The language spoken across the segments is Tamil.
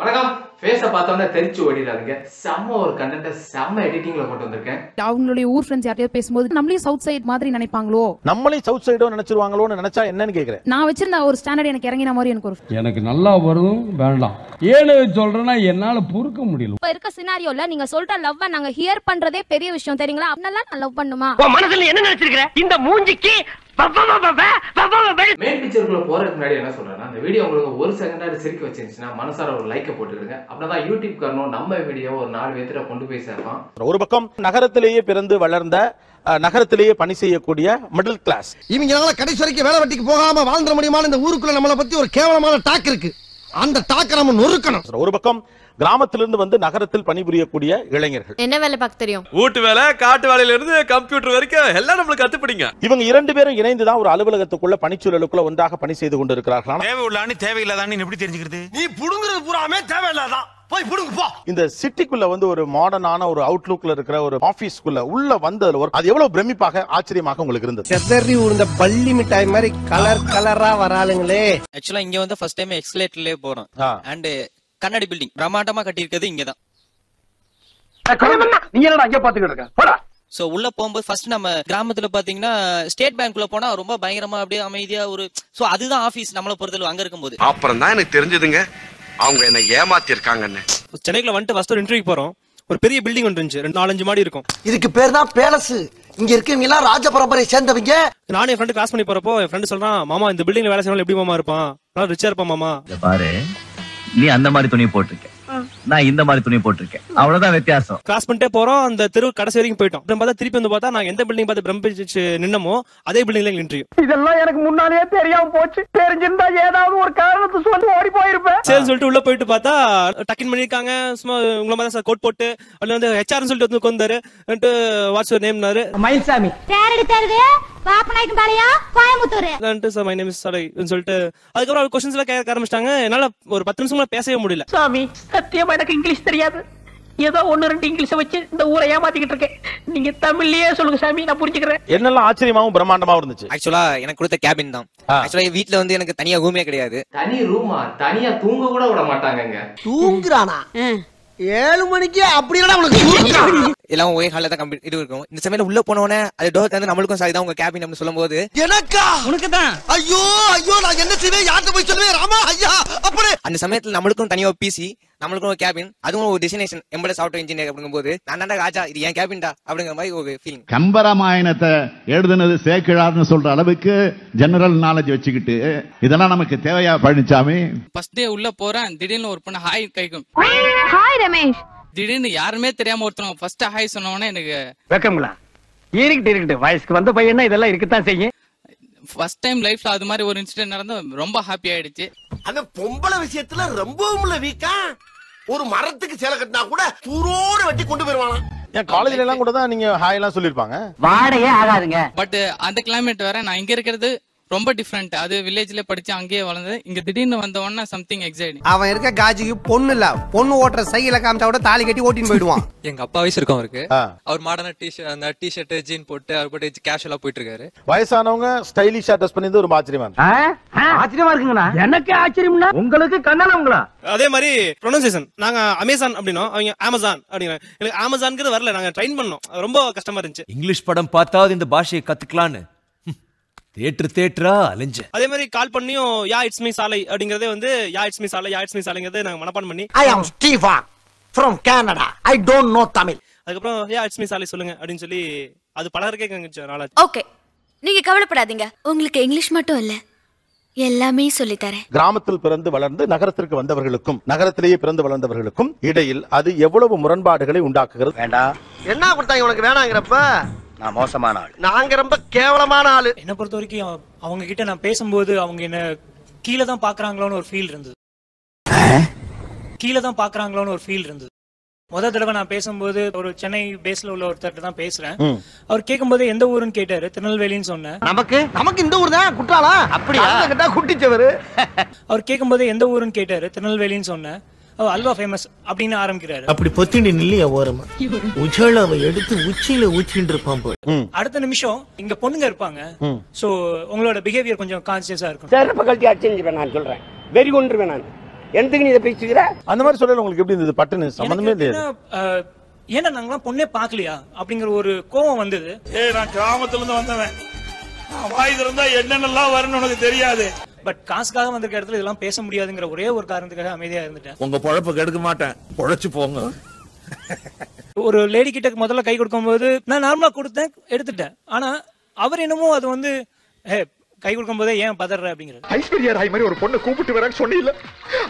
வணக்கம். ஃபேஸை பார்த்தோன்னே தெரிச்சு ஓடிடாதீங்க. செம்ம ஒரு கண்டென்ட்டை செம்ம எடிட்டிங்ல கொண்டு வந்திருக்கேன். அவங்களுடைய ஊர் ஃப்ரெண்ட்ஸ் யாரையாவது பேசும்போது நம்மளையும் சவுத் சைடு மாதிரி நினைப்பாங்களோ, நம்மளையும் சவுத் சைடோ நினைச்சிருவாங்களோன்னு நினைச்சா என்னன்னு கேக்குறேன். நான் வச்சிருந்த ஒரு ஸ்டாண்டர்ட் எனக்கு இறங்கின மாதிரி எனக்கு நல்லா வரும் வேண்டாம். ஏன்னு சொல்றேன்னா என்னால பொறுக்க முடியல. இப்ப இருக்க சினாரியோல நீங்க சொல்ற லவ்வ நாங்க ஹியர் பண்றதே பெரிய விஷயம் தெரியுங்களா? அப்பனெல்லாம் நான் லவ் பண்ணுமா? மனசுல என்ன நினைச்சிருக்கிற? இந்த மூஞ்சிக்கு மெயின் பிக்சருக்குள்ள போறதுக்கு முன்னாடி என்ன சொல்றேன்னா, இந்த வீடியோ உங்களுக்கு ஒரு செகண்டாவது சிரிக்க வச்சிருந்துச்சுன்னா மனசார ஒரு லைக்கை போட்டுக்கிடுங்க. அப்படிதான் யூடியூப் காரணம் நம்ம வீடியோ ஒரு 4 பேர்கிட்ட கொண்டு போய் சேர்ப்பான். ஒரு பக்கம் நகரத்திலேயே பிறந்து வளர்ந்த நகரத்திலேயே பணி செய்யக்கூடிய மிடில் கிளாஸ், இவங்களால கடைசி வரைக்கும் வேலை வெட்டிக்கு போகாம வாழ்ந்துட முடியுமான இந்த ஊருக்குள்ள நம்மளை பத்தி ஒரு கேவலமான டாக் இருக்கு. அந்த டாக்க நம்ம நொறுக்கணும். ஒரு பக்கம் கிராமத்திலிருந்து வந்து நகரத்தில் பணிபுரியக்கூடிய இளைஞர்கள். என்ன வேலை பார்க்க தெரியும்? வீட்டு வேலை, காட்டு வேலையில இருந்து கம்ப்யூட்டர் வரைக்கும் எல்லாம் நம்மளுக்கு கத்துப்பிடிங்க. இவங்க 2 பேரும் இணைந்துதான் ஒரு அலுவலகத்துக்குள்ள பணிச்சூழலுக்குள்ள ஒன்றாக பணி செய்து கொண்டிருக்கிறார்களாம். தேவை உள்ளான்னு தேவையில்லாதான்னு எப்படி தெரிஞ்சுக்கிறது? நீ புடுங்குறது பூராமே தேவையில்லாதான். போய் புடுங்க போ. இந்த சிட்டிக்குள்ள வந்து ஒரு மாடர்னான ஒரு அவுட்லுக்ல இருக்கிற ஒரு ஆபீஸ்க்குள்ள உள்ள வந்ததுல அது எவ்வளவு பிரமிப்பாக ஆச்சரியமாக உங்களுக்கு இருந்தது. செதறி உருண்ட பள்ளி மிட்டாய் மாதிரி கலர் கலரா வராளுங்களே. ஆக்சுவலா இங்க வந்து ஃபர்ஸ்ட் டைம் எக்ஸ்கலேட்டர்லயே போறோம். அண்ட் கண்ணாடி பில்டிங் பிரம்மாண்டமா கட்டி இருக்கிறது இங்கதான். நீ என்னடா அங்க பாத்துக்கிட்டு இருக்க? போடா. சோ உள்ள போகும்போது ஃபர்ஸ்ட் நம்ம கிராமத்துல பாத்தீங்கன்னா ஸ்டேட் பேங்க்ல போனா ரொம்ப பயங்கரமா அப்படியே அமைதியா ஒரு சோ அதுதான் ஆபீஸ் நம்மள பொறுத்தளவு அங்க இருக்கும்போது. அப்புறம் தான் எனக்கு தெரிஞ்சதுங்க அவங்க என்ன ஏமாத்தி இருக்காங்கன்னு. சென்னைக்குள்ள வந்துட்டு ஃபர்ஸ்ட் ஒரு இன்டர்வியூ போறோம். ஒரு பெரிய பில்டிங் ஒன்று இருந்துச்சு, 4-5 மாடி இருக்கும். இதுக்கு பேர் தான் பேலஸ். இங்க இருக்கவங்க எல்லாம் ராஜ பரம்பரையை சேர்ந்தவங்க. நானும் என் ஃப்ரெண்ட் கிராஸ் பண்ணி போறப்போ என் ஃப்ரெண்ட் சொல்றான், மாமா இந்த பில்டிங்ல வேலை செய்யறவங்க எப்படி மாமா இருப்பான், நல்லா ரிச்சா இருப்பான் மாமா. பாரு, நீ அந்த மாதிரி துணி போட்டிருக்க, நான் இந்த மாதிரி துணி போட்டிருக்கேன், அவ்வளவுதான் வித்தியாசம். கிராஸ் பண்ணிட்டே போறோம், அந்த தெரு கடைசி வரைக்கும் போயிட்டோம். அப்புறம் பார்த்தா திருப்பி வந்து பார்த்தா நான் எந்த பில்டிங் பார்த்து பிரமிச்சு நின்னமோ அதே பில்டிங்ல இன்டர்வியூ. இதெல்லாம் எனக்கு முன்னாலே தெரியாம போச்சு. தெரிஞ்சிருந்தா ஏதாவது ஒரு காரணத்தை சொல்லி ஓடி போயிருப்பேன். சரி சொல்லிட்டு உள்ள போயிட்டு பார்த்தா டக்கின் பண்ணிருக்காங்க. சும்மா உங்களை மாதிரி சார் கோட் போட்டு அதுல வந்து ஹெச்ஆர்னு சொல்லிட்டு வந்து உட்கார்ந்தாரு. வாட்ஸ் யுவர் நேம்னாரு. மயில்சாமி. தேரடி தேரடி Pappanaickenpalayam Coimbatore. Sir my name is சலை சொல்லிட்டு அதுக்கப்புறம் அவர் क्वेश्चंस எல்லாம் கேட்க ஆரம்பிச்சிட்டாங்க. என்னால ஒரு 10 நிமிஷம் பேசவே முடியல. சாமி சத்தியமா எனக்கு இங்கிலீஷ் தெரியாது. ஏதோ 1-2 இங்கிலீஷ வச்சு இந்த ஊரை ஏமாத்திக்கிட்டு இருக்கேன். நீங்க தமிழ்லயே சொல்லுங்க சாமி, நான் புரிஞ்சுக்கிறேன். என்னெல்லாம் ஆச்சரியமாவும் பிரம்மாண்டமாவும் இருந்துச்சு. ஆக்சுவலா எனக்கு கொடுத்த கேபின் தான். ஆக்சுவலா வீட்ல வந்து எனக்கு தனியா ரூமே கிடையாது. தனி ரூமா? தனியா தூங்க கூட விட மாட்டாங்கங்க. தூங்குறானா? 7 மணிக்கு அப்படி இல்லடா உனக்கு. எல்லாம் ஒரே ஹால்ல தான் இது இருக்கும். இந்த சமயத்துல உள்ள போனவனே அது டோர் வந்து நம்மளுக்கும் சாரி தான் உங்க கேபின் அப்படின்னு சொல்லும்போது எனக்கா உனக்கு தான். ஐயோ ஐயோ நான் என்ன செய்வேன், யார்கிட்ட போய் சொல்லுவேன் ராமா ஐயா. அப்படி அந்த சமயத்துல நம்மளுக்கும் தனியா பிசி, நம்மளுக்கும் ஒரு கேபின், அதுவும் ஒரு டெஸ்டினேஷன் எம்பெடட் சாஃப்ட்வேர் இன்ஜினியர் அப்படிங்கும்போது நான் தான்டா ராஜா, இது என் கேபின்டா அப்படிங்கிற மாதிரி ஒரு ஃபீலிங். கம்பராமாயணத்தை எழுதுனது சேக்கிழார்னு சொல்ற அளவுக்கு ஜெனரல் நாலேஜ் வச்சுக்கிட்டு இதெல்லாம் நமக்கு தேவையா பழனிசாமி? ஃபர்ஸ்ட் டே உள்ள போறேன், திடீர்னு ஒரு பொண்ணு ஹாய் கைக்கும். ஹாய் ரமேஷ். திடீர்னு யாருமே தெரியாம ஒருத்தவங்க ஃபர்ஸ்ட் ஹாய் சொன்னவனே எனக்கு வெக்கங்களா இருக்கட்டு வயசுக்கு வந்த பையனா இதெல்லாம் இருக்கத்தான் செய்யும். ஃபர்ஸ்ட் டைம் லைஃப்ல அது மாதிரி ஒரு இன்சிடென்ட் நடந்து ரொம்ப ஹாப்பி ஆயிடுச்சு. அந்த பொம்பளை விஷயத்துல ரொம்பவும் வீக்கா. ஒரு மரத்துக்கு சேலை கட்டினா கூட தூரோட வெட்டி கொண்டு போயிருவானா. என் காலேஜ்ல எல்லாம் கூட தான் நீங்க ஹாய் எல்லாம் சொல்லிருப்பாங்க. வாடையே ஆகாதுங்க. பட் அந்த கிளைமேட் வேற, நான் இங்க இருக்கிறது ரொம்ப டிஃபரெண்ட். அது வில்லேஜ்ல படிச்சு அங்கேயே வளர்ந்தது. இங்க திடீர்னு வந்த உடனே சம்திங் எக்ஸைட்டிங். அவன் இருக்க காஜிக்கு பொண்ணு இல்ல, பொண்ணு ஓட்டுற சைக்கிள காமிச்சா கூட தாலி கட்டி ஓட்டின்னு போயிடுவான். எங்க அப்பா வயசு இருக்கும் அவருக்கு. அவர் மாடர்னா அந்த டிஷர்ட் ஜீன் போட்டு அவர் போட்டு கேஷுவலா போயிட்டு இருக்காரு. வயசானவங்க ஸ்டைலிஷா ட்ரெஸ் பண்ணி ஒரு ஆச்சரியமா இருக்கு. ஆச்சரியமா இருக்குங்கண்ணா. எனக்கு ஆச்சரியம்னா உங்களுக்கு கண்ணாலங்களா? அதே மாதிரி ப்ரொனன்சியேஷன் நாங்க அமேசான் அப்படின்னா அவங்க அமேசான் அப்படின்னா எனக்கு அமேசான்ங்கிறது வரல. நாங்க ட்ரெயின் பண்ணோம், ரொம்ப கஷ்டமா இருந்துச்சு. இங்கிலீஷ் படம் பார்த்தாவது இந்த பாஷையை கத்துக்கலான்னு தேட்டரா அலைஞ்ச. அதே மாதிரி கால் பண்ணியும் யா இட்ஸ் மீ சாலை அப்படிங்கறதே வந்து யா இட்ஸ் மீ சாலைங்கிறதே நாங்க மனப்பாடம் பண்ணி I am Stefan from Canada. I don't know Tamil. அதுக்கப்புறம் யா இட்ஸ் மீ சாலை சொல்லுங்க அப்படின்னு சொல்லி அது பலருக்கே கொஞ்சம் நாளாச்சு. ஓகே, நீங்க கவலைப்படாதீங்க, உங்களுக்கு இங்கிலீஷ் மட்டும் இல்ல எல்லாமே சொல்லி தரேன். கிராமத்தில் பிறந்து வளர்ந்து நகரத்திற்கு வந்தவர்களுக்கும் நகரத்திலேயே பிறந்து வளர்ந்தவர்களுக்கும் இடையில் அது எவ்வளவு முரண்பாடுகளை உண்டாக்குகிறது. வேண்டாம் என்ன கொடுத்தாங்க உனக்கு வேணாங்கிறப்ப? நான் மோசமான ஆள், நாங்க ரொம்ப கேவலமான ஆளு. என்ன பொறுத்த வரைக்கும் அவங்க கிட்ட நான் பேசும்போது அவங்க என்ன கீழே தான் பாக்குறாங்களோன்னு ஒரு ஃபீல் இருந்தது. முதல் தடவை நான் பேசும்போது ஒரு சென்னை பேஸ்ல உள்ள ஒருத்தர் தான் பேசுறேன். அவர் கேட்கும்போது எந்த ஊருன்னு கேட்டாரு. திருநெல்வேலின்னு சொன்னேன். நமக்கு இந்த ஊர் தான் குற்றாலா. அப்படியா கேட்டா குட்டிச்சவரு. அவர் கேட்கும்போது எந்த ஊருன்னு கேட்டாரு. திருநெல்வேலின்னு சொன்னேன். அல்வா ஃபேமஸ் அப்படின்னு ஆரம்பிக்கிறாரு. அப்படி பொத்திண்டி நில்லையா ஓரமா உச்சாலாவை எடுத்து உச்சியில ஊச்சிட்டு இருப்பான் போய். அடுத்த நிமிஷம் இங்க பொண்ணுங்க இருப்பாங்க. சோ உங்களோட பிஹேவியர் கொஞ்சம் கான்சியஸா இருக்கும். செருப்பு கழட்டி அடிச்சுருவேன் நான் சொல்றேன். வெறி கொண்டுருவேன் நான். எனக்கு நீ இதை பேசுகிற அந்த மாதிரி சொல்லல உங்களுக்கு எப்படி இருந்தது? பட்டுன்னு சம்பந்தமே இல்லையா? ஏன்னா நாங்களாம் பொண்ணே பாக்கலையா அப்படிங்கிற ஒரு கோவம் வந்தது. நான் கிராமத்துல இருந்து வந்தவன், வாய் திறந்தா என்னென்னலாம் வரும்னு உனக்கு தெரியாது. பட் காசுக்காக வந்திருக்க இடத்துல இதெல்லாம் பேச முடியாதுங்கிற ஒரே ஒரு காரணத்துக்காக அமைதியா இருந்துட்டேன். உங்க பொழப்பு கெடுக்க மாட்டேன், பொழைச்சு போங்க. ஒரு லேடி கிட்ட முதல்ல கை கொடுக்கும் போது நான் நார்மலா கொடுத்தேன், எடுத்துட்டேன். ஆனா அவர் என்னமோ அது வந்து கை கொடுக்கும் போதே ஏன் பதற அப்படிங்கிறது. ஐஸ்வர்யா ராய் மாதிரி ஒரு பொண்ணு கூப்பிட்டு வரேன்னு சொன்னீல்ல,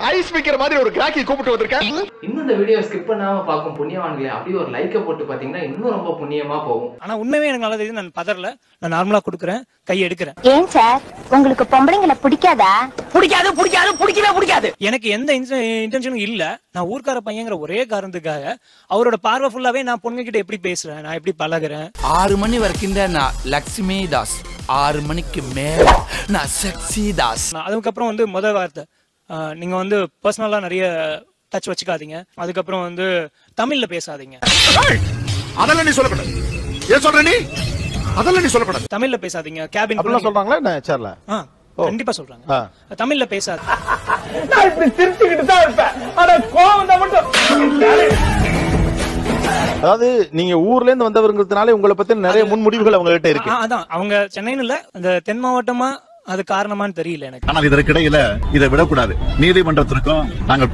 ஐஸ் வைக்கிற மாதிரி ஒரு கிராக்கி கூப்பிட்டு வந்திருக்கேன். இன்னும் இந்த வீடியோ ஸ்கிப் பண்ணாம பார்க்கும் புண்ணியவான்களே அப்படியே ஒரு லைக்கை போட்டு பாத்தீங்கன்னா இன்னும் ரொம்ப புண்ணியமா போகும். ஆனா உண்மையே எனக்கு நல்லா தெரியுது, நான் பதறல, நான் நார்மலா கொடுக்குறேன், கை எடுக்கிறேன். ஏன் சார் உங்களுக்கு பொம்பளைங்களை பிடிக்காதா? பிடிக்காது பிடிக்காது பிடிக்கவே பிடிக்காது. எனக்கு எந்த இன்டென்ஷனும் இல்ல. நான் ஊர்க்கார பையங்கிற ஒரே காரணத்துக்காக அவரோட பார்வை ஃபுல்லாவே நான் பொண்ணுங்க கிட்ட எப்படி பேசுறேன், நான் எப்படி பழகுறேன். 6 மணி வரைக்கும் தான் நான் லட்சுமி தாஸ், 6 மணிக்கு மேல நான் செக்ஸி தாஸ். அதுக்கப்புறம் வந்து முதல் வார்த்தை, நீங்க வந்து பர்சனலா நிறைய டச் வச்சுக்காதீங்க. அதுக்கப்புறம் வந்து தமிழ்ல பேசாதீங்க. அதெல்லாம் நீ சொல்லக்கூடாது. ஏன் சொல்ற நீ? அதெல்லாம் நீ சொல்லக்கூடாது. தமிழ்ல பேசாதீங்க. கேபின் அப்படிலாம் சொல்றாங்களா என்ன சேர்ல? கண்டிப்பா சொல்றாங்க. தமிழ்ல பேசாத. நான் இப்படி சிரிச்சுக்கிட்டு தான் இருப்பேன், ஆனா கோவம் தான் மட்டும். அதாவது நீங்க ஊர்ல இருந்து வந்தவங்கிறதுனால உங்களை பத்தி நிறைய முன்முடிவுகள் அவங்க கிட்ட இருக்கு. அதான் அவங்க சென்னைன்னு இல்ல, அந்த தென் மாவட்டமா அது காரணமான்னு தெரியல எனக்கு. ஆனால் இதற்கிடையில இதை விடக்கூடாது. நீதிமன்றத்திற்கும் நாங்கள்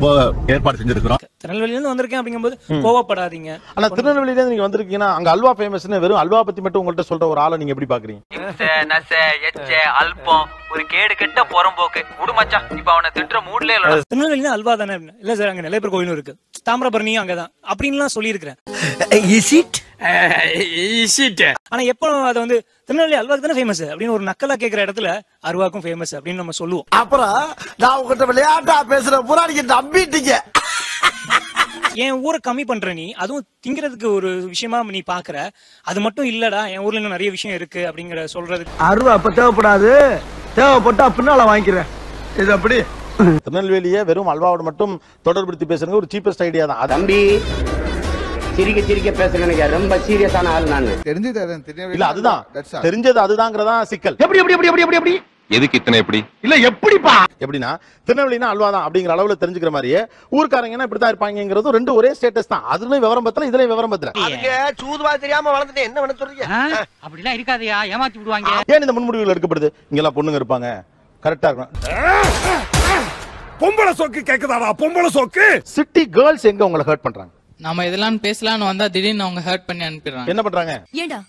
ஏற்பாடு செஞ்சிருக்கிறோம். திருநெல்வேலியில இருந்து வந்திருக்கேன் அப்படிங்கும்போது கோவப்படாதீங்க. ஆனா திருநெல்வேலியில இருந்து நீங்க வந்திருக்கீங்கன்னா அங்க அல்வா ஃபேமஸ்னு வெறும் அல்வா பத்தி மட்டும் உங்கள்ட்ட சொல்ற ஒரு ஆளை நீங்க எப்படி பாக்குறீங்க? அல்பம் ஒரு கேடு கெட்ட புறம்போக்கு உடுமச்சான். இப்ப அவனை திட்டுற மூட்ல இல்ல. திருநெல்வேலியில அல்வா தானே? இல்ல சார், அங்க நிலைப்பர் கோயிலும் இருக்கு, தாமிரபரணியும் அங்கதான் அப்படின்னு சொல்லி இருக்கிறேன். ஆனா எப்ப அது வந்து திருநெல்வேலி அல்வாக்கு தானே ஃபேமஸ் அப்படின்னு ஒரு நக்கலா கேட்கிற இடத்துல அருவாக்கும் ஃபேமஸ் அப்படின்னு நம்ம சொல்லுவோம். அப்புறம் நான் உங்ககிட்ட விளையாட்டா பேசுற புறா நீங்க நம்பிட்டீங்க. என் ஊரை கம்மி பண்ற நீ, அதுவும் திங்கிறதுக்கு ஒரு விஷயமா நீ பாக்குற. அது மட்டும் இல்லடா, என் ஊர்ல இன்னும் நிறைய விஷயம் இருக்கு அப்படிங்கிற சொல்றது. அருவா அப்ப தேவைப்படாது, தேவைப்பட்டா பின்னால வாங்கிக்கிறேன். இது அப்படி திருநெல்வேலியே வெறும் அல்வாவோட மட்டும் தொடர்படுத்தி பேசுறது ஒரு சீப்பஸ்ட் ஐடியா தான். தம்பி சிரிக்க சிரிக்க பேசுறேன், ரொம்ப சீரியஸான ஆள் நான். இல்ல அதுதான் தெரிஞ்சது, அதுதாங்கிறதா சிக்கல். எப்படி எப்படி எப்படி எப்படி எப்படி எதுக்கு இத்தனை எப்படி இல்ல எப்படிப்பா? எப்படின்னா திருநெல்வேலினா அல்வா தான் அப்படிங்கிற அளவுல தெரிஞ்சுக்கிற மாதிரியே ஊர்க்காரங்கன்னா இப்படிதான் இருப்பாங்கிறது ரெண்டு ஒரே ஸ்டேட்டஸ் தான். அதுலயும் விவரம் பத்தல, இதுலயும் விவரம் பத்தல. சூதுவா தெரியாம வளர்ந்துட்டு என்ன பண்ண சொல்றீங்க? அப்படிலாம் இருக்காதயா, ஏமாத்தி விடுவாங்க. ஏன் இந்த முன்முடிவுகள் எடுக்கப்படுது? இங்கெல்லாம் பொண்ணுங்க இருப்பாங்க, கரெக்டா இருக்கும். பொம்பளை சோக்கு கேக்குதாடா? பொம்பளை சோக்கு. சிட்டி கேர்ள்ஸ் எங்க உங்களை ஹர்ட் பண்றாங்க? நாம இதெல்லாம் பேசலாம்னு வந்தா திடீர்னு அவங்க ஹர்ட் பண்ணி அனுப்பிடுறாங்க. என்ன பண்றாங்க? ஏண்டா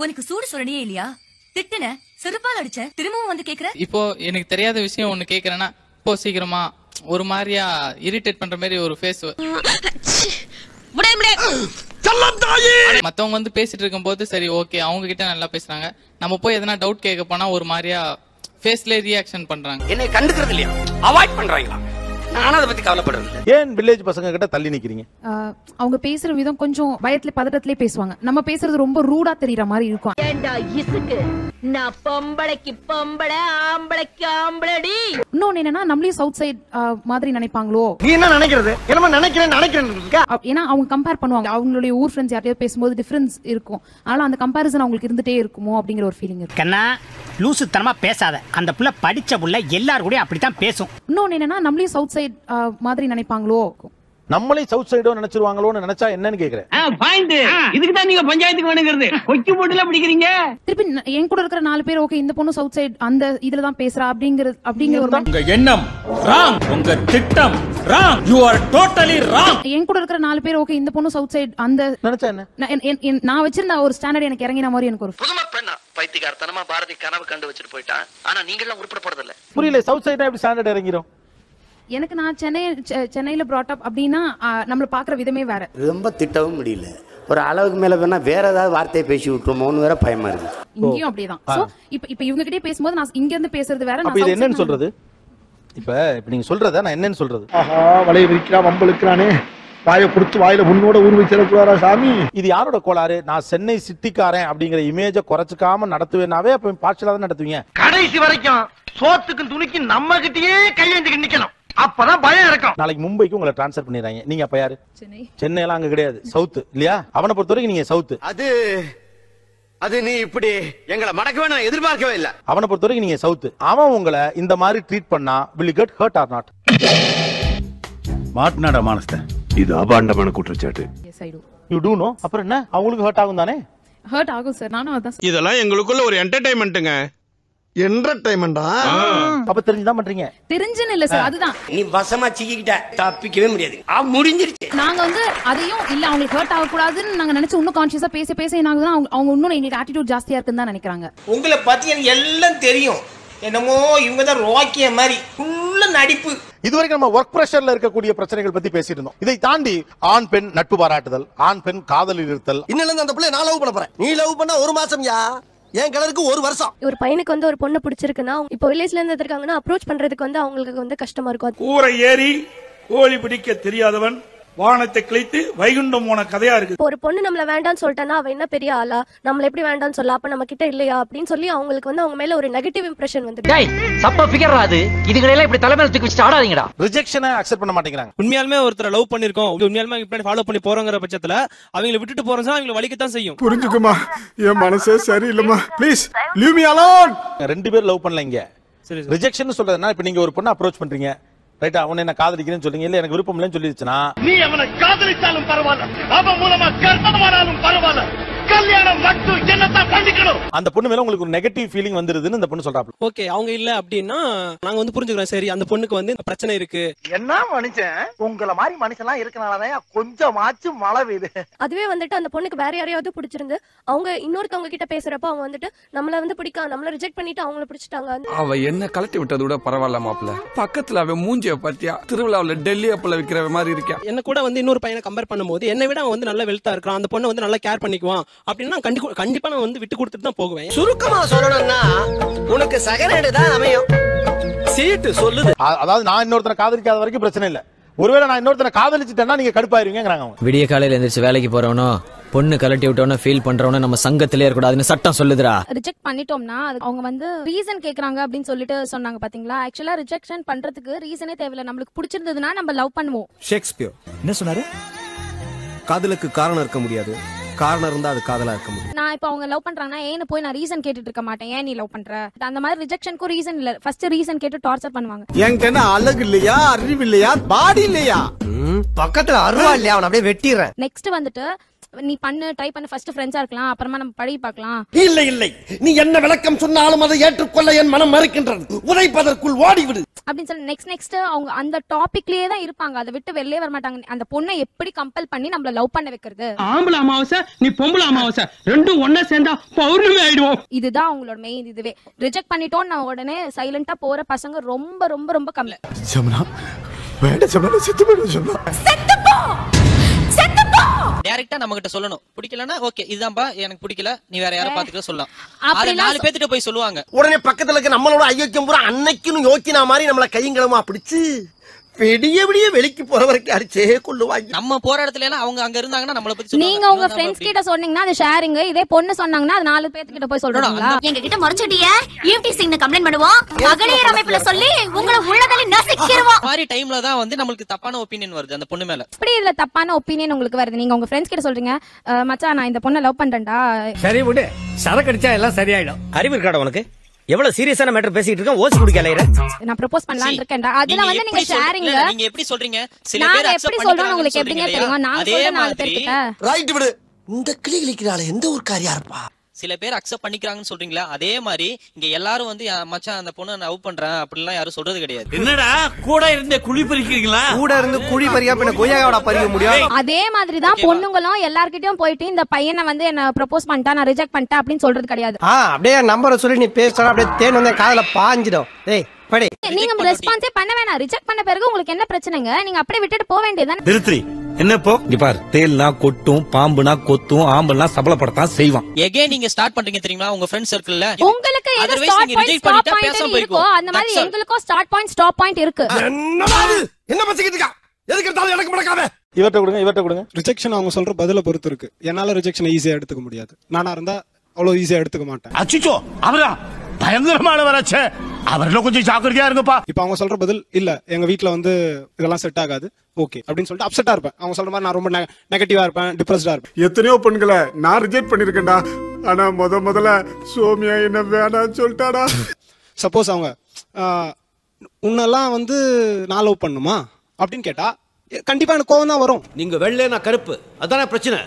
உனக்கு சூடு சொரணியே இல்லையா? திட்டுன செருப்பால் அடிச்ச திரும்பவும் வந்து கேக்குற. இப்போ எனக்கு தெரியாத விஷயம் ஒண்ணு கேக்குறேன்னா இப்போ சீக்கிரமா ஒரு மாதிரியா இரிட்டேட் பண்ற மாதிரி ஒரு ஃபேஸ். மத்தவங்க வந்து பேசிட்டு இருக்கும் போது சரி ஓகே அவங்க கிட்ட நல்லா பேசுறாங்க, நம்ம போய் எதனா டவுட் கேட்க போனா ஒரு மாதிரியா ஃபேஸ்ல ரியாக்ஷன் பண்றாங்க. என்னை கண்டுக்கிறது இல்லையா, அவாய்ட் பண்றாங்களா? நானும் அதை பத்தி கவலைப்படுறது. ஏன் வில்லேஜ் பசங்க கிட்ட தள்ளி நிக்கிறீங்க? அவங்க பேசுற விதம் கொஞ்சம் பயத்துல பதட்டத்திலே பேசுவாங்க. நம்ம பேசுறது ரொம்ப ரூடா தெரியற மாதிரி இருக்கும். ஏண்டா இசுக்கு, நான் பொம்பளைக்கு பொம்பளை ஆம்பளைக்கு ஆம்பளடி. இன்னொன்னு என்னன்னா நம்மளையும் சவுத் சைட் மாதிரி நினைப்பாங்களோ. நீ என்ன நினைக்கிறது? என்னமா நினைக்கிறேன். ஏன்னா அவங்க கம்பேர் பண்ணுவாங்க, அவங்களுடைய ஊர் ஃப்ரெண்ட்ஸ் யார்ட்டையோ பேசும்போது டிஃபரன்ஸ் இருக்கும். அதனால அந்த கம்பேரிசன் அவங்களுக்கு இருந்துட்டே இருக்குமோ அப்படிங்கிற ஒரு ஃபீலிங் இருக்கு. கண்ணா லூசுத்தனமா பேசாத, அந்த புள்ள படிச்ச புள்ள எல்லாரும் கூட அப்படித்தான் பேசும். இன்னொன்னு என்னன்னா நம்மளையும் சவுத் சைட் மாதிரி நினைப்பாங்களோ. நம்மளே சவுத் சைடோ நினைச்சிருவாங்களோன்னு நினைச்சா என்னன்னு கேக்குறேன். இதுக்கு தான் நீங்க பஞ்சாயத்துக்கு வேணுங்கிறது. கொக்கி போட்டுல பிடிக்கிறீங்க. திருப்பி என் கூட இருக்கிற 4 பேர் ஓகே இந்த பொண்ணு சவுத் சைடு அந்த இதுல தான் பேசுறா அப்படிங்கிற ஒரு உங்க எண்ணம் ராங், உங்க திட்டம் wrong, you are totally wrong. என் கூட இருக்கிற 4 பேர் ஓகே இந்த பொண்ணு சவுத் சைடு அந்த நினைச்சா என்ன? நான் வச்சிருந்த ஒரு ஸ்டாண்டர்ட் எனக்கு இறங்கின மாதிரி எனக்கு ஒரு புதுமை பெண்ணா பைத்தியக்காரத்தனமா பாரதி கனவு கண்டு வச்சுட்டு போயிட்டான். ஆனா நீங்க எல்லாம் உருப்படப்படுறது இல்ல. புரியல, சவுத் சைடு எப்படி ஸ்டாண்டர்ட் இறங்கிரும்? எனக்கு நான் சென்னையில brought up அப்படின்னா நம்மள பாக்குற விதமே வேற. ரொம்ப திட்டவும் முடியல, ஒரு அளவுக்கு மேல வேணா வேற ஏதாவது வார்த்தையை பேசி விட்டுருமோன்னு வேற பயமா இருக்கு. இங்கேயும் அப்படிதான். சோ இப்ப இவங்க கிட்டே பேசும்போது நான் இங்க இருந்து பேசுறது வேற. அப்ப இது என்னன்னு சொல்றது? இப்ப நீங்க சொல்றத நான் என்னன்னு சொல்றது? ஆஹா வளைய விரிக்கிறான், வம்பளுக்குறானே, வாயை கொடுத்து வாயில உன்னோட ஊர்வை செல்லக்கூடாதா சாமி? இது யாரோட கோளாறு? நான் சென்னை சிட்டிக்காரன் அப்படிங்கிற இமேஜ குறைச்சுக்காம நடத்துவேனாவே அப்ப பார்ஷலா தான் நடத்துவீங்க. கடைசி வரைக்கும் சோத்துக்கும் துணிக்கு நம்ம கிட்டயே கையேந்திக்கு நிக்கணும், அப்பதான் பயம் இருக்கும். நாளைக்கு மும்பைக்கு உங்களை டிரான்ஸ்ஃபர் பண்ணிடுறாங்க, நீங்க அப்ப யாரு? சென்னை எல்லாம் அங்க கிடையாது, சவுத் இல்லையா? அவனை பொறுத்த வரைக்கும் நீங்க சவுத். அது நீ இப்படி எங்களை மடக்கவே நான் எதிர்பார்க்கவே இல்ல. அவனை பொறுத்த வரைக்கும் நீங்க சவுத். அவன் உங்களை இந்த மாதிரி ட்ரீட் பண்ணா will you get hurt or not? மாட்டினாடா மானஸ்த. இது அபாண்டமான குற்றச்சாட்டு. Yes I do. You do know. அப்புறம் என்ன அவங்களுக்கு ஹர்ட் ஆகும் தானே? ஹர்ட் ஆகும் சார். நானும் அதான். இதெல்லாம் எங்களுக்குள்ள ஒரு என்டர்டைன்மெண்ட்டுங்க. என்டர்டைன்மெண்டா? அப்ப தெரிஞ்சுதான் பண்றீங்க? தெரிஞ்சுன்னு இல்ல சார், அதுதான். நீ வசமா சிக்கிக்கிட்ட, தப்பிக்கவே முடியாது. முடிஞ்சிருச்சு. நாங்க வந்து அதையும் இல்ல அவங்களுக்கு ஹர்ட் ஆக கூடாதுன்னு நாங்க நினைச்சு இன்னும் கான்ஷியஸா பேச என்னாகுது அவங்க இன்னும் எங்களுக்கு ஆட்டிடியூட் ஜாஸ்தியா இருக்குன்னு தான் நினைக்கிறாங்க. உங்களை பத்தி எனக்கு எல்லாம் தெரியும். என்னமோ இவங்க தான் ரோக்கிய மாதிரி ஃபுல்லா நடிப்பு. இதுவரைக்கும் நம்ம ஒர்க் பிரஷர்ல இருக்கக்கூடிய பிரச்சனைகள் பத்தி பேசிட்டு இருந்தோம். இதை தாண்டி ஆண் பெண் நட்பு பாராட்டுதல், ஆண் பெண் காதலில் இருத்தல். இன்னும் அந்த பிள்ளை நான் லவ் பண்ண போறேன். நீ லவ் பண்ணா 1 மாசம் யா, என் கலருக்கு 1 வருஷம். ஒரு பையனுக்கு வந்து ஒரு பொண்ணு பிடிச்சிருக்குன்னா இப்போ வில்லேஜ்ல இருந்து இருக்காங்கன்னா அப்ரோச் பண்றதுக்கு வந்து அவங்களுக்கு வந்து கஷ்டமா இருக்கும். கூரை ஏறி கோழி பிடிக்க தெரியாதவன் வானத்தை கிழித்து வைகுண்டம் போன கதையா இருக்கு. ஒரு பொண்ணு நம்மள வேண்டாம்னு சொல்லிட்டானா அவ என்ன பெரிய ஆளா, நம்மள எப்படி வேண்டாம்னு சொல்ல, அப்ப நம்ம கிட்ட இல்லையா அப்படின்னு சொல்லி அவங்களுக்கு வந்து அவங்க மேல ஒரு நெகட்டிவ் இம்ப்ரெஷன் வந்து. டேய் சப்ப ஃபிகர் அது. இதுகளெல்லாம் இப்படி தலைமையில தூக்கி வச்சு ஆடாதீங்கடா. ரிஜெக்ஷனை அக்செப்ட் பண்ண மாட்டேங்கிறாங்க. உண்மையாலுமே ஒருத்தரை லவ் பண்ணிருக்கோம், உண்மையாலுமே இப்படி ஃபாலோ பண்ணி போறோங்கிற பட்சத்துல அவங்களை விட்டுட்டு போறோம்னா அவங்களை வலிக்கத்தான் செய்யும். புரிஞ்சுக்குமா, என் மனசே சரியில்லைமா, ப்ளீஸ் லீவ் மீ அலோன். 2 பேர் லவ் பண்ணல இங்க. ரிஜெக்ஷன் சொல்றதுன்னா இப்ப நீங்க ஒரு பொண்ணை அப்ரோச் பண்றீங்க, ரைட்டா, உன்னை என்ன காதலிக்கிறேன்னு சொல்றீங்க, இல்ல எனக்கு விருப்பம் இல்லைன்னு சொல்லிடுச்சுன்னா நீ அவனை காதலித்தாலும் பரவாயில்ல, அவன் மூலமா கர்ப்பமானாலும் பரவாயில்ல, கல்யாணம் மட்டும் என்னத்தான் பண்ணிக்கணும். அந்த பொண்ணு மேல உங்களுக்கு ஒரு நெகட்டிவ் ஃபீலிங் வந்துருதுன்னு அந்த பொண்ணு சொல்றாப்ல. ஓகே, அவங்க இல்ல அப்படின்னா நாங்க வந்து புரிஞ்சுக்கிறோம், சரி அந்த பொண்ணுக்கு வந்து பிரச்சனை இருக்கு. என்ன மனுஷன், உங்கள மாதிரி மனுஷன்லாம் இருக்கனாலதான் கொஞ்சமாச்சும் மழை பெய்யுது. அதுவே வந்துட்டு அந்த பொண்ணுக்கு வேற யாரையாவது பிடிச்சிருந்து அவங்க இன்னொருத்தவங்க கிட்ட பேசுறப்ப அவங்க வந்துட்டு நம்மள வந்து பிடிக்காம நம்மள ரிஜெக்ட் பண்ணிட்டு அவங்கள பிடிச்சிட்டாங்க. அவ என்ன கலட்டி விட்டது விட பரவாயில்ல மாப்ள. பக்கத்துல அவ மூஞ்சிய பாத்தியா, திருவிழாவுல டெல்லி அப்பள விக்கிற மாதிரி இருக்கா. என்ன கூட வந்து இன்னொரு பையனை கம்பேர் பண்ணும்போது என்னை விட அவன் வந்து நல்ல வெல்த்தா இருக்கான், அந்த பொண்ணை வந்து நல்லா கேர் பண்ணிக்குவான் அப்படின்னா கண்டிப்பா நான் வந்து விட்டு கொடுத்துட்டு தான் போகுவேன். சுருக்கமா சொல்லணும்னா உனக்கு சகரேடு தான் அமையும். சீட்டு சொல்லுது. அதாவது நான் இன்னொருத்தனை காதலிக்காத வரைக்கும் பிரச்சனை இல்ல, ஒருவேளை நான் இன்னொருத்தனை காதலிச்சிட்டேன்னா நீங்க கடுப்பாயிருவீங்கங்கறாங்க அவங்க. விடிய காலையில எந்திரிச்சு வேலைக்கு போறவனோ பொண்ணு கலட்டி விட்டவனோ ஃபீல் பண்றவனோ நம்ம சங்கத்திலே இருக்கக்கூடாதுன்னு சட்டம் சொல்லுதுடா. ரிஜெக்ட் பண்ணிட்டோம்னா அவங்க வந்து ரீசன் கேக்குறாங்க அப்படின்னு சொல்லிட்டு சொன்னாங்க பாத்தீங்களா. ஆக்சுவலா ரிஜெக்ஷன் பண்றதுக்கு ரீசனே தேவையில்ல. நம்மளுக்கு பிடிச்சிருந்ததுன்னா நம்ம லவ் பண்ணுவோம். ஷேக்ஸ்பியர் என்ன சொன்னாரு? காதலுக்கு காரணம் இருக்க முடியாது, காரணம் இருந்தா அது காதலா இருக்க முடியும். நான் இப்ப அவங்க லவ் பண்றாங்கன்னா ஏன்னு போய் நான் ரீசன் கேட்டுட்டு இருக்க மாட்டேன், ஏன் நீ லவ் பண்ற. அந்த மாதிரி ரிஜெக்ஷனுக்கும் ரீசன் இல்ல, ஃபர்ஸ்ட் ரீசன் கேட்டு டார்ச்சர் பண்ணுவாங்க. என்கிட்ட என்ன அழகு இல்லையா, அறிவு இல்லையா, பாடி இல்லையா, பக்கத்துல அருவா இல்லையா, அவன் அப்படியே வெட்டிடுறேன். நெக்ஸ்ட் வந்துட்டு நீ பண்ணு, ட்ரை பண்ணு, ஃபர்ஸ்ட் ஃப்ரெண்ட்ஸா இருக்கலாம், அப்புறமா நம்ம பழகி பார்க்கலாம். இல்லை இல்லை, நீ என்ன விளக்கம் சொன்னாலும் அதை ஏற்றுக்கொள்ள என் மனம் மறுக்கின்றது. உதைப்பதற்குள் ஓடிவிடு அப்படின்னு சொல்லி நெக்ஸ்ட் அவங்க அந்த டாபிக்லயே தான் இருப்பாங்க, அதை விட்டு வெளியே வர மாட்டாங்க. அந்த பொண்ணை எப்படி கம்பல் பண்ணி நம்மள லவ் பண்ண வைக்கிறது. ஆம்பளை அமாவாசை நீ பொம்பளை அமாவாசை ரெண்டும் ஒண்ணா சேர்ந்தா பௌர்ணமி ஆயிடுவோம். இதுதான் அவங்களோட மெயின் இதுவே. ரிஜெக்ட் பண்ணிட்டோம் நான் உடனே சைலண்டா போற பசங்க ரொம்ப ரொம்ப ரொம்ப கம்மி. ஜமுனா வேண்டாம் ஜமுனா, செத்து போயிடு ஜமுனா. டைரக்டா நம்ம கிட்ட சொல்லணும், பிடிக்கலன்னா ஓகே இதுதான்பா எனக்கு பிடிக்கல, நீ வேற யாரை பாத்துக்க சொல்லலாம். அப்படி அது 4 பேர்கிட்ட போய் சொல்லுவாங்க. உடனே பக்கத்துல இருக்க நம்மளோட ஐயோக்கியம் பூரா அன்னைக்குன்னு யோக்கினா மாதிரி நம்மள கையங்களமா பிடிச்சு பெரிய பெரிய வெளிக்கு போற வரைக்கும் அடிச்சே கொள்ளுவாங்க. நம்ம போற இடத்துல எல்லாம் அவங்க அங்க இருந்தாங்கன்னா நம்மள பத்தி சொல்லுவாங்க. நீங்க உங்க ஃப்ரெண்ட்ஸ் கிட்ட சொன்னீங்கன்னா அது ஷேரிங், இதே பொண்ணு சொன்னாங்கன்னா அது 4 பேர் கிட்ட போய் சொல்றாங்களா. எங்க கிட்ட மறைச்சிட்டிய ஈவ்டீசிங்னு கம்ப்ளைன்ட் பண்ணுவோம், மகளிர் அமைப்புல சொல்லி உங்களை உள்ளதல நசிக்கிடுவோம். மாதிரி டைம்ல தான் வந்து நமக்கு தப்பான ஒபினியன் வருது அந்த பொண்ணு மேல. இப்படி இல்ல தப்பான ஒபினியன் உங்களுக்கு வருது, நீங்க உங்க ஃப்ரெண்ட்ஸ் கிட்ட சொல்றீங்க, மச்சான் நான் இந்த பொண்ணை லவ் பண்றேன்டா. சரி விடு, சரக்கு அடிச்சா எல்லாம் சரியாயிடும். அறிவு இருக்காடா உனக்கு? எவ்வளவு சீரியஸான மேட்டர் பேசிட்டு இருக்க, ஓசி குடிக்கலையற. நான் ப்ரோபோஸ் பண்ணலாம்னு இருக்கேன்டா. அதெல்லாம் வந்து நீங்க ஷேரிங். நீங்க எப்படி சொல்றீங்க? சில நான் பேர் எப்படி அக்செப்ட் சொல்றேன் பண்ணிக்கிறாங்க உங்களுக்கு எப்படிங்க தெரியும்? நான் சொல்ற 4 பேர் கிட்ட ரைட் விடு. இந்த கிளி கிளிக்கிறாளே எந்த ஒரு காரியா இருப்பா. சில பேர் அக்செப்ட் பண்ணிக்கிறாங்கன்னு சொல்றீங்களா, அதே மாதிரி இங்க எல்லாரும் வந்து மச்சான் அந்த பொண்ணை நான் லவ் பண்றேன் அப்படிலாம் யாரும் சொல்றது கிடையாது. என்னடா கூட இருந்தே குழி பறிக்கிறீங்களா? கூட இருந்து குழி பறியா பின்ன கொய்யாவோட பறிக்க முடியும். அதே மாதிரி தான் பொண்ணுங்களும் எல்லார்கிட்டயும் போயிட்டு இந்த பையனை வந்து என்ன ப்ரோபோஸ் பண்ணிட்டா நான் ரிஜெக்ட் பண்ணிட்டேன் அப்படின்னு சொல்றது கிடையாது. அப்படியே நம்பரை சொல்லி நீ பேசுற, அப்படியே தேன் வந்து காதுல பாஞ்சிடும். டேய் படி. நீங்க ரெஸ்பான்ஸே பண்ண வேணாம். ரிஜெக்ட் பண்ண பிறகு உங்களுக்கு என்ன பிரச்சனைங்க, நீங்க அப்படியே விட்டுட்டு போக வேண்டியதுதான். திருத்ரி என்ன போ இங்க பாரு, தேல்னா கொட்டும், பாம்புனா கொத்தும், ஆம்பல்னா சபலப்படத்தான் செய்வான். எகேன் நீங்க ஸ்டார்ட் பண்றீங்க தெரியுமா உங்க ஃப்ரெண்ட் சர்க்கிள்ல. உங்களுக்கு எது ஸ்டார்ட் பாயிண்ட் ஸ்டாப் பாயிண்ட் இருக்கோ அந்த மாதிரி எங்களுக்கும் ஸ்டார்ட் பாயிண்ட் ஸ்டாப் பாயிண்ட் இருக்கு. என்ன பச்சிக்கிட்டு இருக்கா? எதுக்கு எடுத்தாலும் எனக்கு மடக்காம. இவர்ட்ட கொடுங்க. ரிஜெக்ஷன் அவங்க சொல்ற பதில பொறுத்து இருக்கு. என்னால ரிஜெக்ஷன் ஈஸியா எடுத்துக்க முடியாது. நானா இருந்தா அவ்வளவு ஈஸியா எடுத்துக்க மாட்டேன். அச்சிச்சோ அவரா பயங்கரமான வராச்சே, அவர்ல கொஞ்சம் ஜாக்கிரதையா இருங்கப்பா. இப்ப அவங்க சொல்ற பதில் இல்ல எங்க வீட்ல வந்து இதெல்லாம் செட் ஆகாது ஓகே அப்படின்னு சொல்லிட்டு அப்செட்டா இருப்பேன். அவங்க சொல்ற மாதிரி நான் ரொம்ப நெகட்டிவா இருப்பேன், டிப்ரெஸ்டா இருப்பேன். எத்தனையோ பெண்களை நான் ரிஜெக்ட் பண்ணிருக்கேன்டா, ஆனா முதல்ல சோமியா என்ன வேணாம்னு சொல்லிட்டாடா. சப்போஸ் அவங்க உன்னெல்லாம் வந்து நான் லவ் பண்ணுமா அப்படின்னு கேட்டா கண்டிப்பா எனக்கு கோவம் தான் வரும். நீங்க வெள்ளை நான் கருப்பு, அதானே பிரச்சனை.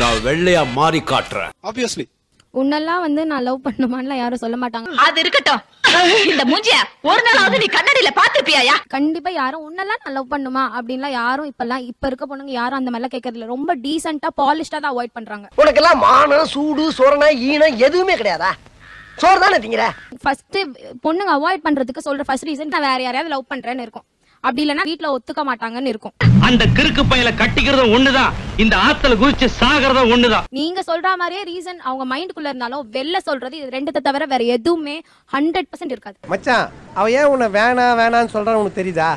நான் வெள்ளையா மாறி காட்டுறேன். ஆப்வியஸ்லி உன்னெல்லாம் வந்து நான் லவ் பண்ணுமான்னு யாரும் சொல்ல மாட்டாங்க. அது இருக்கட்டும். இந்த மூஞ்சிய ஒரு நாளாவது நீ கண்ணாடியில பாத்துப்பியாயா? கண்டிப்பா யாரும் உன்னெல்லாம் நான் லவ் பண்ணுமா அப்படின்லாம் யாரும் இப்ப இருக்க பொண்ணுங்க யாரும் அந்த மாதிரிலாம் கேட்கறது இல்ல. ரொம்ப டீசென்ட்டா பாலிஷ்டா தான் அவாய்ட் பண்றாங்க. உனக்கெல்லாம் மானம் சூடு சொரணை ஈனம் எதுவுமே கிடையாதா? சோறு தானே திங்கிற. ஃபர்ஸ்ட் பொண்ணுங்க அவாய்ட் பண்றதுக்கு சொல்ற ஃபர்ஸ்ட் ரீசன் நான் வேற யாரையாவது லவ் பண்றேன்னு இருக்கும். அப்படி இல்லைன்னா வீட்டுல ஒத்துக்க மாட்டாங்கன்னு இருக்கும். அந்த கிறுக்கு பையில கட்டிக்கிறதும் ஒண்ணுதான், இந்த ஆத்துல குதிச்சு சாகிறதும் ஒண்ணுதான். நீங்க சொல்ற மாதிரியே ரீசன் அவங்க மைண்டுக்குள்ள இருந்தாலும் வெளில சொல்றது இது ரெண்டத்தை தவிர வேற எதுவுமே 100% இருக்காது. மச்சான் அவ ஏன் உன்னை வேணான்னு சொல்றான்னு உனக்கு தெரியுதா?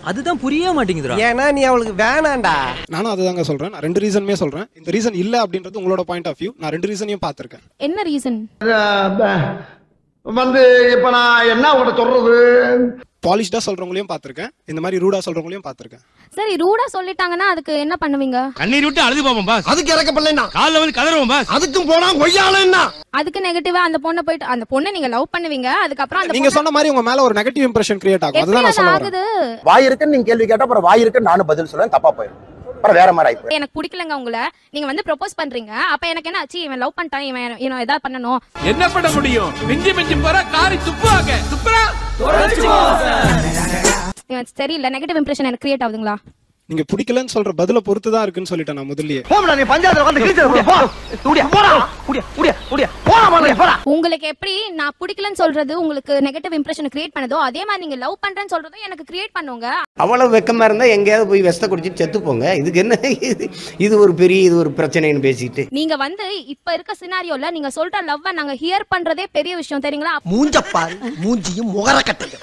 அதுதான் புரிய மாட்டேங்குதுடா. ஏன்னா நீ அவளுக்கு வேணாண்டா. நானும் அதுதாங்க சொல்றேன். நான் 2 ரீசனுமே சொல்றேன். இந்த ரீசன் இல்ல அப்படின்றது உங்களோட பாயிண்ட் ஆஃப் வியூ. நான் 2 ரீசனையும் பாத்திருக்கேன். என்ன ரீசன்? வந்து இப்ப நான் என்ன உங்கள்ட்ட சொல்றது? பாலிஷ்டா சொல்றவங்களையும் பாத்திருக்கேன், இந்த மாதிரி ரூடா சொல்றவங்களையும் பாத்திருக்கேன். சரி ரூடா சொல்லிட்டாங்கன்னா அதுக்கு என்ன பண்ணுவீங்க? கண்ணீர் விட்டு அழுது போவோம் பாஸ். அதுக்கு இறக்க பண்ணலனா கால்ல வந்து கதறுவோம் பாஸ். அதுக்கும் போனா கொய்யாலன்னா அதுக்கு நெகட்டிவா அந்த பொண்ணை போயிட்டு அந்த பொண்ணை நீங்க லவ் பண்ணுவீங்க. அதுக்கு அப்புறம் அந்த நீங்க சொன்ன மாதிரி உங்க மேல ஒரு நெகட்டிவ் இம்ப்ரஷன் கிரியேட் ஆகும். அதுதான் நான் சொல்றேன். வாய் இருக்குன்னு நீங்க கேள்வி கேட்டா அப்புறம் வாய் இருக்குன்னு நானும் பதில் சொல்றேன், தப்பா போயிடும். அப்புறம் வேற மாதிரி ஆயிடும். எனக்கு பிடிக்கலங்க உங்களை, நீங்க வந்து ப்ரோபோஸ் பண்றீங்க. அப்ப எனக்கு என்ன ஆச்சு? இவன் லவ் பண்ணிட்டான், இவன் ஏதாவது பண்ணணும். என்ன பண்ண முடியும்? மிஞ்சி போற காரி துப்புவாங்க. துப்புறா இவன் சரியில்லை, நெகட்டிவ் இம்ப்ரெஷன் எனக்கு கிரியேட் ஆகுதுங்களா? நீங்க பிடிக்கலன்னு சொல்ற பதில பொறுத்து தான் இருக்குன்னு சொல்லிட்டேன் நான் முதல்லயே. போடா நீ பஞ்சாயத்துல வந்து கிழிச்சற போ. ஓடியா போடா. ஓடியா போடா. உங்களுக்கு எப்படி நான் பிடிக்கலன்னு சொல்றது உங்களுக்கு நெகட்டிவ் இம்ப்ரெஷன் கிரியேட் பண்ணதோ அதே மாதிரி நீங்க லவ் பண்றேன்னு சொல்றதும் எனக்கு கிரியேட் பண்ணுங்க. அவ்வளவு வெக்கமா இருந்தா எங்கேயாவது போய் வெஸ்த குடிச்சிட்டு செத்து போங்க. இதுக்கு என்ன இது ஒரு பிரச்சனைன்னு பேசிட்டு நீங்க வந்து இப்ப இருக்க சினாரியோல நீங்க சொல்ற லவ்வ நாங்க ஹியர் பண்றதே பெரிய விஷயம் தெரியுங்களா? மூஞ்சப்பாரு மூஞ்சியும் முகர கட்டுங்க.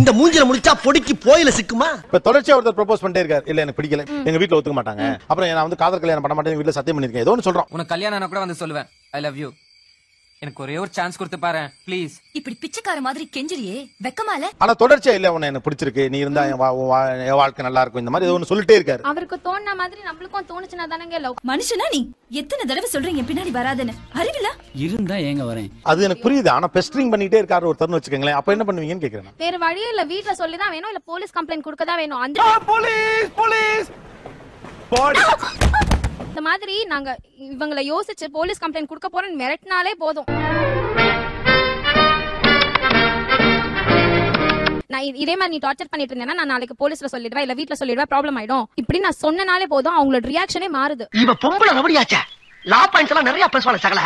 இந்த மூஞ்சில முடிச்சா பொடிக்கு போயில சிக்குமா? இப்ப தொடர்ச்சியா ஒருத்தர் ப்ரோபோஸ் பண்ணிட்டே இருக்காரு. இல்ல எனக்கு பிடிக்கல, எங்க வீட்ல ஒத்துக்க மாட்டாங்க, அப்புறம் நான் வந்து காதல் கல்யாணம் பண்ண மாட்டேன் வீட்ல சத்தியம் பண்ணிருக்கேன், ஏதோ ஒன்னு சொல்றோம். உனக்கு கல்யாணம் கூட வந்து சொல்லுவேன் ஐ லவ் யூ, எனக்கு ஒரே ஒரு சான்ஸ் கொடுத்து பாரு ப்ளீஸ். இப்படி பிச்சைக்கார மாதிரி கெஞ்சிரியே வெக்கமால. ஆனா தொடர்ச்சியா இல்ல உன்னை எனக்கு பிடிச்சிருக்கு, நீ இருந்தா என் வாழ்க்கை நல்லா இருக்கும், இந்த மாதிரி ஏதோ ஒன்னு சொல்லிட்டே இருக்காரு. அவருக்கு தோணுன மாதிரி நம்மளுக்கும் தோணுச்சுனா தானங்க லவ். மனுஷனா நீ எத்தனை தடவை சொல்றீங்க பின்னாடி வராதன்னு அறிவில இருந்தா ஏங்க வரேன். அது எனக்கு புரியுது. ஆனா பெஸ்டரிங் பண்ணிட்டே இருக்காரு ஒருத்தர்னு வச்சுக்கங்களேன், அப்ப என்ன பண்ணுவீங்கன்னு கேக்குறேன். வேற வழியே இல்ல, வீட்ல சொல்லி தான் வேணும், இல்ல போலீஸ் கம்ப்ளைண்ட் கொடுக்க தான் வேணும். அந்த போலீஸ் இந்த மாதிரி நாங்க இவங்களை யோசிச்சு போலீஸ் கம்ப்ளைண்ட் கொடுக்க போறோம்னு மிரட்டினாலே போதும். நான் இதே மாதிரி நீ டார்ச்சர் பண்ணிட்டு இருந்தேன்னா நான் நாளைக்கு போலீஸ்ல சொல்லிடுவேன், இல்ல வீட்ல சொல்லிடுவேன், ப்ராப்ளம் ஆயிடும். இப்படி நான் சொன்னனாலே போதும் அவங்களோட ரியாக்ஷனே மாறுது. இவ பொம்பளை ரவடியாச்சே. லா பாயிண்ட்ஸ் எல்லாம் நிறைய பேசுவாங்க சகல.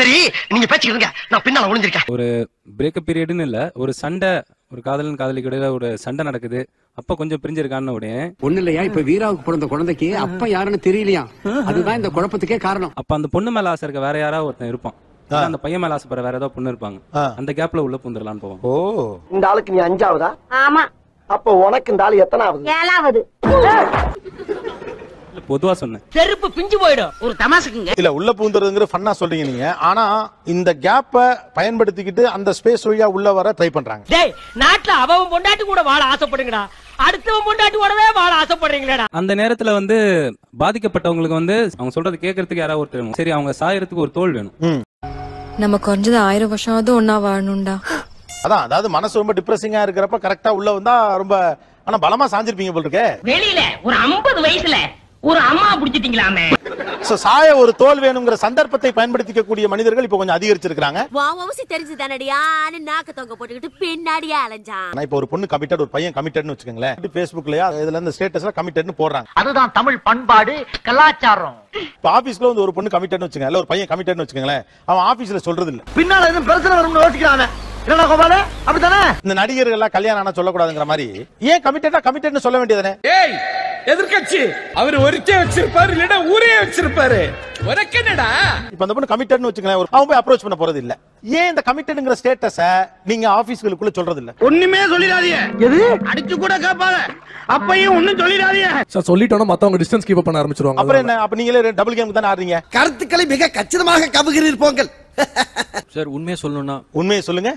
சரி நீங்க பேசிக்கிறீங்க, நான் பின்னால ஒளிஞ்சிருக்கேன். ஒரு பிரேக்கப் பீரியட்னு இல்ல, ஒரு சண்டை, ஒரு காதலன் காதலிக்கு இடையில ஒரு சண்டை நடக்குது. அப்ப கொஞ்சம் பிரிஞ்சிருக்கான்னு உடனே ஒண்ணு இல்லையா, இப்ப வீராவுக்கு பிறந்த குழந்தைக்கு அப்ப யாருன்னு தெரியலையா, அதுதான் இந்த குழப்பத்துக்கே காரணம். அப்ப அந்த பொண்ணு மேல ஆசை இருக்க வேற யாராவது ஒருத்தன் இருப்பான், அந்த பையன் மேல ஆசைப்படுற வேற ஏதாவது பொண்ணு இருப்பாங்க. அந்த கேப்ல உள்ள பூந்துடலான்னு போவோம். ஓ, இந்த ஆளுக்கு நீ 5ஆவதா? ஆமா. அப்ப உனக்கு இந்த ஆளு எத்தனாவது? 7ஆவது. பொதுவா சொன்னேன். செருப்பு பிஞ்சு போயிடும் ஒரு தமாசுக்குங்க. இல்ல உள்ள பூந்துறதுங்கிற ஃபன்னா சொல்றீங்க நீங்க, ஆனா இந்த கேப்ப பயன்படுத்திக்கிட்டு அந்த ஸ்பேஸ் வழியா உள்ள வர ட்ரை பண்றாங்க. டேய் நாட்டுல அவன் பொண்டாட்டி கூட வாழ ஆசைப்படுங்கடா, அடுத்தவன் பொண்டாட்டி கூடவே வாழ ஆசைப்படுறீங்களா? அந்த நேரத்துல வந்து பாதிக்கப்பட்டவங்களுக்கு வந்து அவங்க சொல்றது கேட்கறதுக்கு யாராவது ஒருத்தர் வேணும். சரி அவங்க சாயறதுக்கு ஒரு தோல் வேணும். நம்ம குறைஞ்சது 1000 வருஷமாவது ஒன்னா வாழணும்டா. அதான், அதாவது மனசு ரொம்ப டிப்ரெசிங்கா இருக்கிறப்ப கரெக்டா உள்ள வந்தா ரொம்ப ஆனா பலமா சாஞ்சிருப்பீங்க போல இருக்கே. வெளியில ஒரு 50 வயசுல ஒரு அம்மா புடிச்சிட்டீங்களாமே. சோ சாய ஒரு தோல் வேணுங்கிற சந்தர்ப்பத்தை பயன்படுத்திக்க கூடிய மனிதர்கள் இப்ப கொஞ்சம் அதிகரிச்சிருக்காங்க. வாவசி தெரிஞ்சுதானடியான்னு நாக்கு தொங்க போட்டுக்கிட்டு பின்னாடியே அலைஞ்சான். நான் இப்ப ஒரு பொண்ணு கமிட்டட், ஒரு பையன் கமிட்டட்னு வச்சுக்கங்களேன், Facebookலயா இதுல இந்த ஸ்டேட்டஸ்ல கமிட்டட்னு போடுறாங்க. அதுதான் தமிழ் பண்பாடு கலாச்சாரம். இப்ப ஆபீஸ்ல வந்து ஒரு பொண்ணு கமிட்டட்னு வச்சுக்கங்க, இல்ல ஒரு பையன் கமிட்டட்னு வச்சுக்கங்களேன், அவன் ஆபீஸ்ல சொல்றது இல்ல, பின்னால எதுவும் பிரச்சனை வரும்னு யோசிக்கிறாங்க. என்னடா கோபால அப்படிதானே? இந்த நடிகர்கள் எல்லாம் கல்யாணம் ஆனா சொல்லக்கூடாதுங்கிற மாதிரி ஏன் கமிட்டட்னு சொல்ல வேண்டியதானே? ஏய் எதிர்க்கட்சி அவர் ஒருத்தே வச்சிருப்பாரு, இல்லடா ஊரே வச்சிருப்பாரு, உனக்கு என்னடா? இப்ப அந்த பொண்ணு கமிட்டட்னு வச்சுக்கங்களேன், அவன் போய் அப்ரோச் பண்ண போறது இல்ல. ஏன் இந்த கமிட்டட்ங்கிற ஸ்டேட்டஸ நீங்க ஆபீஸ்களுக்குள்ள சொல்றது இல்ல? ஒண்ணுமே சொல்லிடாதீங்க. எது அடிச்சு கூட கேட்பாங்க, அப்பையும் ஒண்ணும் சொல்லிடாதீங்க. சார் சொல்லிட்டோம்னா மத்தவங்க டிஸ்டன்ஸ் கீப் பண்ண ஆரம்பிச்சிருவாங்க. அப்புறம் என்ன, அப்ப நீங்களே டபுள் கேம் தான ஆடுறீங்க. கருத்துக்களை மிக கச்சிதமாக கவுகிறீர் போங்கள். சார் உண்மையை சொல்லணும்னா உண்மையை சொல்லுங்க.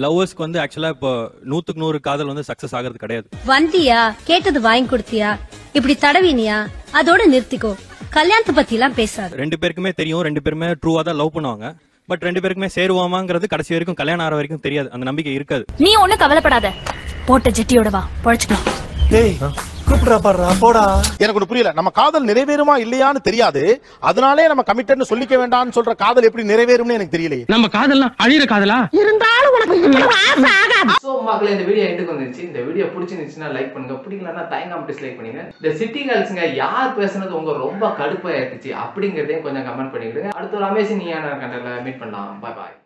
லவ்வர்ஸ்க்கு வந்து ஆக்சுவலா இப்போ 100க்கு 100 காதல் வந்து சக்சஸ் ஆகிறது கிடையாது. வந்தியா கேட்டது வாங்கி கொடுத்தியா இப்படி தடவினியா அதோட நிறுத்திக்கோ, கல்யாணத்தை பத்தி எல்லாம் பேசாது. 2 பேருக்குமே தெரியும், 2 பேருமே ட்ரூவா தான் லவ் பண்ணுவாங்க. பட் 2 பேருக்குமே சேருவோமாங்கிறது கடைசி வரைக்கும் கல்யாணம் ஆகிற வரைக்கும் தெரியாது, அந்த நம்பிக்கை இருக்காது. நீ ஒண்ணு கவலைப்படாத, போட்ட ஜெட்டியோட வா பொழைச்சுக்கலாம். எனக்கு ஒண்ணு புரியல, நம்ம காதல் நிறைவேறுமா இல்லையான்னு தெரியாது, அதனாலே நம்ம கமிட்டட்னு சொல்லிக்க வேண்டாம்னு சொல்ற காதல் எப்படி நிறைவேறும்னு எனக்கு தெரியலையே. நம்ம காதல்லாம் அழியிற காதலா இருந்தாலும் உனக்கு சோ மக்களே, இந்த வீடியோ எண்டுக்கு வந்துருச்சு. இந்த வீடியோ பிடிச்சிருந்துச்சுன்னா லைக் பண்ணுங்க, பிடிக்கலன்னா தயங்காம டிஸ்லைக் பண்ணுங்க. இந்த சிட்டி கேர்ள்ஸ்ங்க யார் பேசுனது உங்க ரொம்ப கடுப்பா ஏத்துச்சு அப்படிங்கறதையும் கொஞ்சம் கமெண்ட் பண்ணிடுங்க. அடுத்த ஒரு அமேசிங் கண்டென்ட்ல மீட் பண்ணலாம். Bye bye.